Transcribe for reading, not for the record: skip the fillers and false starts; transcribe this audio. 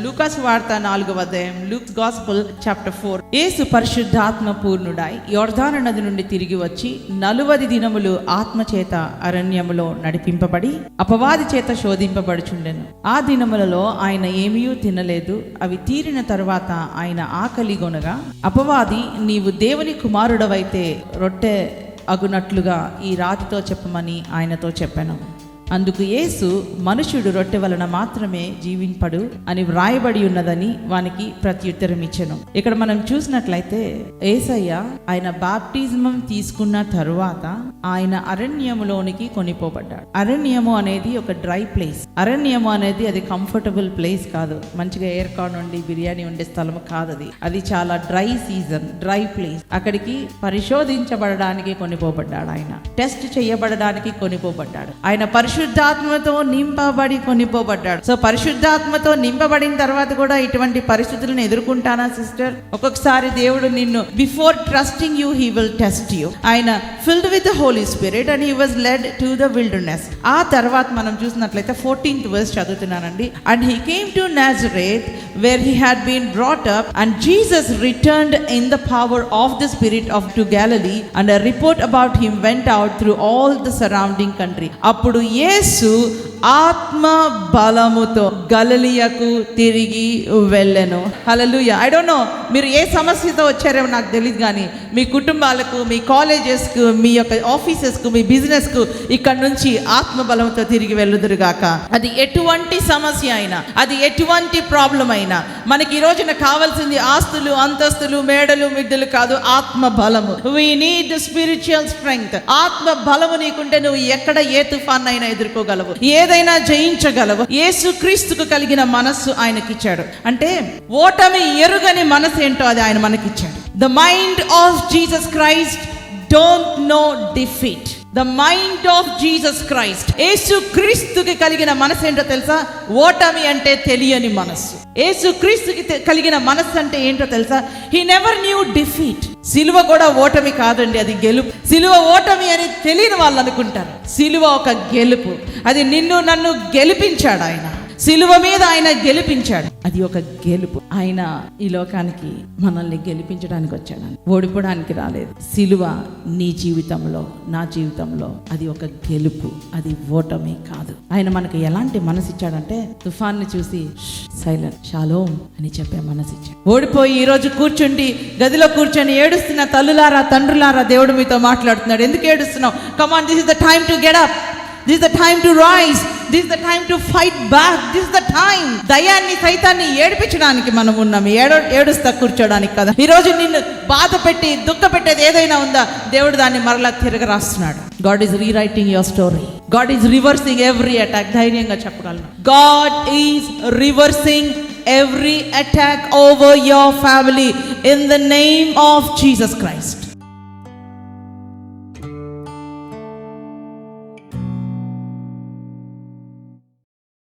లూకాసు వార్త 4వ అధ్యాయం, లూక్స్ గాస్పెల్ చాప్టర్ 4. యేసు పరిశుద్ధాత్మ పూర్ణుడై యోర్దాను నది నుండి తిరిగి వచ్చి 40 దినములు ఆత్మ చేత అరణ్యములో నడిపింపబడి అపవాది చేత శోధింపబడుచుండెను. ఆ దినములలో ఆయన ఏమీయూ తినలేదు. అవి తీరిన తరువాత ఆయన ఆకలిగొనగా అపవాది, నీవు దేవుని కుమారుడవైతే రొట్టె అగునట్లుగా ఈ రాతితో చెప్పమని ఆయనతో చెప్పెను. అందుకు యేసు, మనుషుడు రొట్టె వలన మాత్రమే జీవింపడు అని వ్రాయబడి ఉన్నదని వానికి ప్రత్యుత్తరం ఇచ్చెను. ఇక్కడ మనం చూసినట్లయితే యేసయ్య ఆయన బాప్టిజం తీసుకున్న తరువాత ఆయన అరణ్యములోనికి కొనిపోబడ్డాడు. అరణ్యము అనేది ఒక డ్రై ప్లేస్. అరణ్యము అనేది అది కంఫర్టబుల్ ప్లేస్ కాదు. మంచిగా ఎయిర్ కాన్ ఉండి బిర్యానీ ఉండే స్థలము కాదు. అది చాలా డ్రై సీజన్, డ్రై ప్లేస్. అక్కడికి పరిశోధించబడడానికి కొనిపోబడ్డాడు. ఆయన టెస్ట్ చేయబడడానికి కొనిపోబడ్డాడు. ఆయన పరిశుద్ధాత్మతో నింపబడి కొనిపోబడ్డాడు. సో పరిశుద్ధాత్మతో నింపబడిన తర్వాత కూడా ఇటువంటి పరిస్థితులను ఎదుర్కొంటానా సిస్టర్? ఒక్కొక్కసారి దేవుడు నిన్ను before trusting you he will test you. ఆయన filled with the holy spirit and he was led to the wilderness. ఆ తర్వాత మనం చూసినట్లయితే 14th verse చదువుతున్నానండి. And he came to Nazareth where he had been brought up and Jesus returned in the power of the spirit of to Galilee and a report about him went out through all the surrounding country. అప్పుడు యేసు ఆత్మ బలముతో గలిలయకు తిరిగి వెళ్ళెను. హల్లెలూయా. I don't know మీరు ఏ సమస్యతో వచ్చారేమో నాకు తెలియదు, కానీ మీ కుటుంబాలకు, మీ కాలేజెస్కు, మీ యొక్క ఆఫీసెస్కు, మీ బిజినెస్కు ఇక్కడ నుంచి ఆత్మ బలంతో తిరిగి వెళ్ళుదురుగాక. అది ఎటువంటి సమస్య అయినా, అది ఎటువంటి ప్రాబ్లం అయినా, మనకి ఈ రోజున కావాల్సింది ఆస్తులు, అంతస్తులు, మేడలు, మిద్దెలు కాదు, ఆత్మ బలము. We need spiritual strength. ఆత్మ బలము నీకుంటే నువ్వు ఎక్కడ ఏ తుఫాన్ అయినా ఎదుర్కోగలవు, ఏదైనా జయించగలవు. యేసు క్రీస్తుకు కలిగిన మనస్సు ఆయనకిచ్చాడు. అంటే ఓటమి ఎరుగని మనసు ఏంటో అది ఆయన మనకిచ్చాడు. The mind of Jesus Christ don't know defeat. The mind of Jesus Christ, యేసు క్రీస్తుకి కలిగిన మనసు ఏంటో తెలుసా? ఓటమి అంటే తెలియని మనస్సు. యేసు క్రీస్తుకి కలిగిన మనస్సు అంటే ఏంటో తెలుసా? He never knew defeat. సిలువ కూడా ఓటమి కాదండి, అది గెలుపు. సిలువ ఓటమి అని తెలియని వాళ్ళు అనుకుంటారు. సిలువ ఒక గెలుపు. అది నిన్ను నన్ను గెలిపించాడు ఆయన. సిలువ మీద ఆయన గెలిపించాడు. అది ఒక గెలుపు. ఆయన ఈ లోకానికి మనల్ని గెలిపించడానికి వచ్చాడు, ఓడిపోవడానికి రాలేదు. సిలువ నీ జీవితంలో, నా జీవితంలో అది ఒక గెలుపు, అది ఓటమి కాదు. ఆయన మనకు ఎలాంటి మనసు ఇచ్చాడంటే, తుఫాన్ని చూసి సైలెంట్, షాలోమ్ అని చెప్పే మనసు ఇచ్చాడు. ఓడిపోయి ఈ రోజు కూర్చుండి గదిలో కూర్చొని ఏడుస్తున్న తల్లులారా, తండ్రులారా, దేవుడు మీతో మాట్లాడుతున్నాడు. ఎందుకు ఏడుస్తున్నావు? Come on, this is the time to get up. This is the time to rise. This is the time to fight back. This is the time. దయాన్ని, సైతాన్ని ఏడిపించడానికి మనం ఉన్నాం, ఏడుస్తా కూర్చోడానికి కదా. ఈరోజు నిన్ను బాధ పెట్టి దుఃఖ పెట్టేది ఏదైనా ఉందా, దేవుడు దాన్ని మరలా తిరగరాస్తున్నాడు. God is rewriting your story. God is reversing every attack. ధైర్యంగా చెప్పగలను. God is reversing every attack over your family in the name of Jesus Christ.